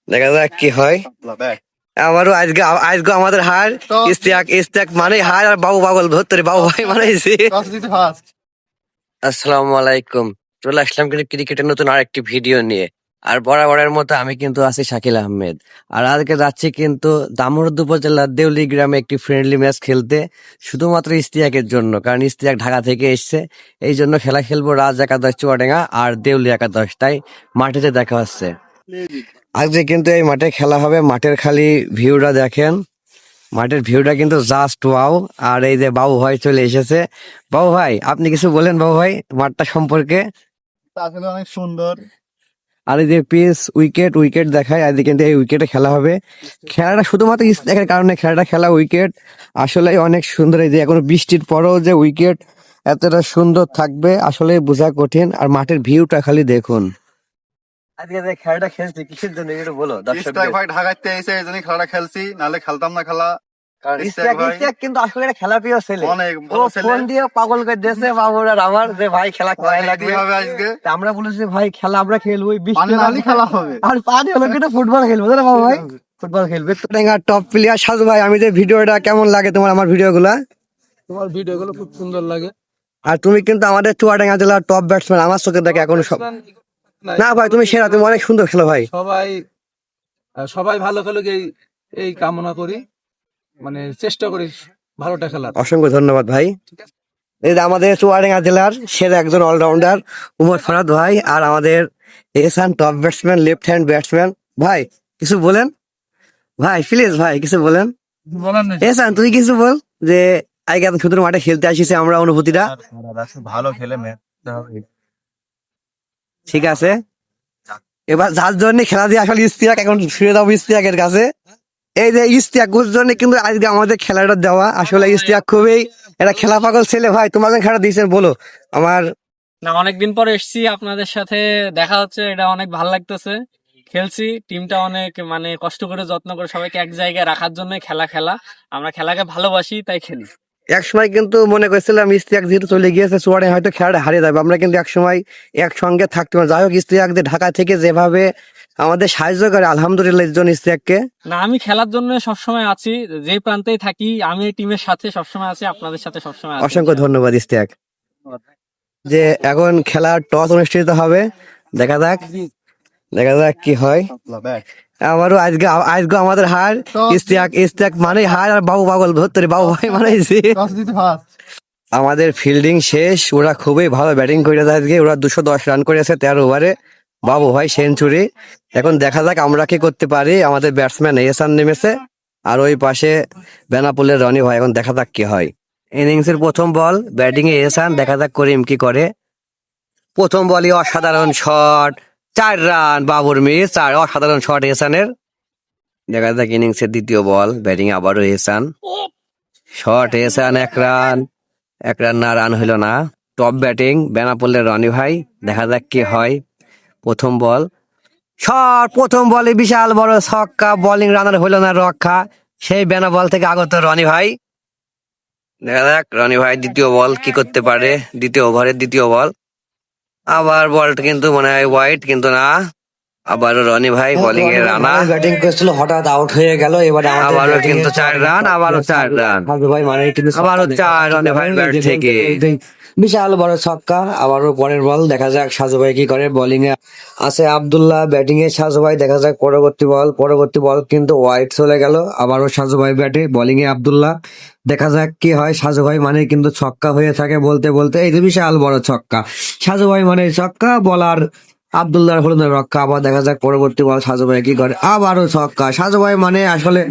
দেখা যাক কি হয়। আমারও আজকে আজকে আমাদের হার ইস্তিয়াক ইস্তিয়াক মানে হার আর বাবু পাগল ধরতে বাবু ভাই মানাইছি। আসসালামু আলাইকুম, চলে আসলাম কিন্তু ক্রিকেটের নতুন আরেকটি ভিডিও নিয়ে। আর বরাবরের মতো আমি কিন্তু আছি শাকিল আহমেদ। আর আজকে যাচ্ছি কিন্তু দামোহরদ উপজেলার দেউলি গ্রামে একটি ফ্রেন্ডলি ম্যাচ খেলতে, শুধুমাত্র ইস্তিয়াকের জন্য, কারণ ইস্তিয়াক ঢাকা থেকে এসছে। এই জন্য খেলা খেলবো রাজ একাদশ চুয়াডাঙ্গা আর দেউলি একাদশ, তাই মাঠেতে দেখা হচ্ছে। আজকে কিন্তু এই মাঠে খেলা হবে। মাঠের খালি ভিউটা দেখেন, মাঠের ভিউটা কিন্তু জাস্ট ওয়াও। আর এই যে বাবু ভাই চলে এসেছে। বাবু ভাই, আপনি কিছু বলেন বাবু ভাই মাঠটা সম্পর্কে। আসলে অনেক সুন্দর। আর এই যে পিচ উইকেট উইকেট দেখায়, আজকে কিন্তু এই উইকেটে খেলা হবে। খেলাটা শুধুমাত্র ইস্তেকের কারণে খেলাটা খেলা উইকেট আসলে অনেক সুন্দর। এই যে এখন বৃষ্টির পরেও যে উইকেট এতটা সুন্দর থাকবে আসলে বোঝা কঠিন। আর মাঠের ভিউটা খালি দেখুন। আজকে যে খেলাটা খেলছি কিসের জন্য একটু বলো ইস্তাক ভাই ঢাকাতে এসে এই জন্যই খেলাটা খেলছি, নাহলে খেলতাম না খেলা। ইস্তিয়াক কিন্তু আসলে একটা খেলা প্রিয় ছেলে। অনেক ও ভালো ছেলে। ফোন দিয়ে পাগল করে দিয়েছে বাবুর আর আমার, যে ভাই খেলা খেলাই লাগবে। কি হবে আজকে? তা আমরা বলেছি ভাই খেলা আমরা খেলবো, ওই বৃষ্টি পানি নাহলেই খেলা হবে। আর পানি হলো কিন্তু ফুটবল খেলবো, তাই না বাবু ভাই? ফুটবল খেলবে। টপ প্লেয়ার সাজু ভাই, আমি যে ভিডিওটা কেমন লাগে তোমার আমার ভিডিও গুলা? তোমার ভিডিও গুলো খুব সুন্দর লাগে। আর তুমি কিন্তু আমাদের চুয়াডাঙ্গা জেলার টপ ব্যাটসম্যান, আমার চোখে দেখে এখন সব। না ভাই তুমি সেরা, তুমি অনেক সুন্দর খেলো ভাই। সবাই সবাই ভালো খেলুক এই এই কামনা করি, মানে চেষ্টা করি ভালোটা খেলার। অসংখ্য ধন্যবাদ ভাই। এই যে আমাদের চুয়াডাঙ্গা জেলার সেরা একজন অলরাউন্ডার উমর ফরাদ ভাই, আর আমাদের Ehsan top batsman, left hand batsman. ভাই কিছু বলেন ভাই, প্লিজ ভাই কিছু বলেন। এহসান তুই কিছু বল, যে আজকে এত সুন্দর মাঠে খেলতে আসিছে, আমরা অনুভূতিটা। ভালো খেলে ম্যাচ। ঠিক আছে, এবার যার জন্য খেলা দিয়ে আসলে ইস্তিয়াক এখন ফিরে যাবো ইস্তিয়াকের কাছে। এই যে ইস্তিয়াক জন্য কিন্তু আজকে আমাদের খেলাটা দেওয়া। আসলে ইস্তিয়াক খুবই একটা খেলা পাগল ছেলে। ভাই তোমাদের খেলা দিয়েছেন বলো আমার। না, অনেকদিন পর এসেছি আপনাদের সাথে দেখা হচ্ছে, এটা অনেক ভালো লাগতেছে। খেলছি, টিমটা অনেক মানে কষ্ট করে যত্ন করে সবাইকে এক জায়গায় রাখার জন্য খেলা আমরা খেলাকে ভালোবাসি তাই খেলি। এক সময় কিন্তু মনে করছিলাম ইস্তিয়াক যেহেতু চলে গিয়েছে চুয়াডাঙ্গা, হয়তো খেলাটা হারিয়ে যাবে। আমরা কিন্তু এক সময় একসঙ্গে থাকতে পারি। যাই হোক, ইস্তিয়াক যে ঢাকা থেকে যেভাবে আমাদের সাহায্য করে, আলহামদুলিল্লাহ এর জন্য ইস্তিয়াককে। না, আমি খেলার জন্য সবসময় আছি, যে প্রান্তেই থাকি আমি এই টিমের সাথে সবসময় আছি, আপনাদের সাথে সবসময় আছি। অসংখ্য ধন্যবাদ ইস্তিয়াক। যে এখন খেলার টস অনুষ্ঠিত হবে, দেখা যাক দেখা যাক কি হয়। আমারও আজকে আজকে আমাদের হার ইস্তিয়াক ইস্তিয়াক মানে হার আর বাবু পাগল ধরতে বাবু ভাই মানাইছি। আমাদের ফিল্ডিং শেষ, ওরা খুবই ভালো ব্যাটিং করেছে আজকে। ওরা 210 রান করেছে 13 ওভারে। বাবু ভাই সেঞ্চুরি। এখন দেখা যাক আমরা কি করতে পারি। আমাদের ব্যাটসম্যান এহসান নেমেছে, আর ওই পাশে বেনাপোলের রনি ভাই। এখন দেখা যাক কি হয়। ইনিংসের প্রথম বল, ব্যাটিং এ এহসান, দেখা যাক করিম কি করে। প্রথম বলই অসাধারণ শট, 4 রান বাবুর মিস, আর অসাধারণ শট এহসানের। দেখা যাক ইনিংসের দ্বিতীয় বল, ব্যাটিং আবারও এহসান, শট এহসান, 1 রান না, রান হইল না। টপ ব্যাটিং বেনাপোলের রনি ভাই, দেখা যাক কি হয়। প্রথম বল শট, প্রথম বলে বিশাল বড় ছক্কা, বোলিং রানার হইল না রক্ষা, সেই বেনাপোল থেকে আগত রনি ভাই। দেখা যাক রনি ভাই দ্বিতীয় বল কি করতে পারে। দ্বিতীয় ওভারের দ্বিতীয় বল, আবার বলটা কিন্তু মনে হয় ওয়াইড, কিন্তু না, আবারও রনি ভাই বোলিং এ রানা। ব্যাটিং করেছিল, হঠাৎ আউট হয়ে গেল। এবারে আবারও কিন্তু 4 রান, আবারও 4 রান, আবারও 4 রনি ভাই ব্যাট থেকে বিশাল বড় ছক্কা। আবারও পরের বল, দেখা যাক সাজু ভাই কি করে। বোলিং এ আছে আব্দুল্লাহ, ব্যাটিং এ সাজু ভাই। দেখা যাক পরবর্তী বল কিন্তু ওয়াইড চলে গেল। আবারও সাজু ভাই ব্যাটে, বোলিং এ আব্দুল্লাহ। দেখা যাক কি হয়। সাজু ভাই মানে কিন্তু ছক্কা হয়ে থাকে বলতে বলতে। এই যে বিশাল বড় ছক্কা, সাজু ভাই মানে ছক্কা, বলার আব্দুল্লাহর হলো না রক্ষা। আবার দেখা যাক পরবর্তী বল সাজু ভাই কি করে। আবারও ছক্কা, সাজু ভাই মানে আসলে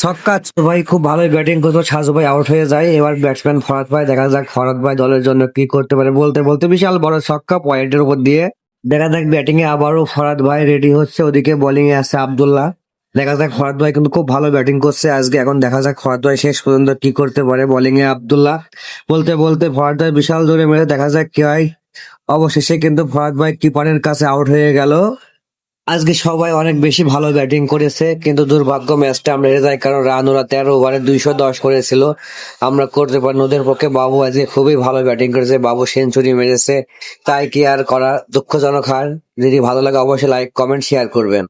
ছক্কা। ভাই খুব ভালোই ব্যাটিং করতো, সাজু ভাই আউট হয়ে যায়। এবার ব্যাটসম্যান ফরাদ ভাই, দেখা যাক ফরাদ ভাই দলের জন্য কি করতে পারে বলতে বলতে বিশাল বড় ছক্কা পয়েন্টের উপর দিয়ে। দেখা যাক ব্যাটিং এ আবারও ফরাদ ভাই রেডি হচ্ছে, ওদিকে বোলিং এ আছে আব্দুল্লাহ। দেখা যাক ফরাদ ভাই কিন্তু খুব ভালো ব্যাটিং করছে আজকে। এখন দেখা যাক ফরাদ ভাই শেষ পর্যন্ত কি করতে পারে। বোলিং এ আব্দুল্লাহ, বলতে বলতে ফরাদ ভাই বিশাল জোরে মেরে, দেখা যাক কি হয়। অবশেষে কিন্তু ফরাদ ভাই কিপারের কাছে আউট হয়ে গেল। আজকে সবাই অনেক বেশি ভালো ব্যাটিং করেছে, কিন্তু দুর্ভাগ্য ম্যাচটা আমরা হেরে যাই, কারণ রান ওরা 13 ওভারে 210 করেছিল, আমরা করতে পারি ওদের পক্ষে। বাবু আজকে খুবই ভালো ব্যাটিং করেছে, বাবু সেঞ্চুরি মেরেছে, তাই কি আর করা, দুঃখজনক হার। যদি ভালো লাগে অবশ্যই লাইক কমেন্ট শেয়ার করবেন।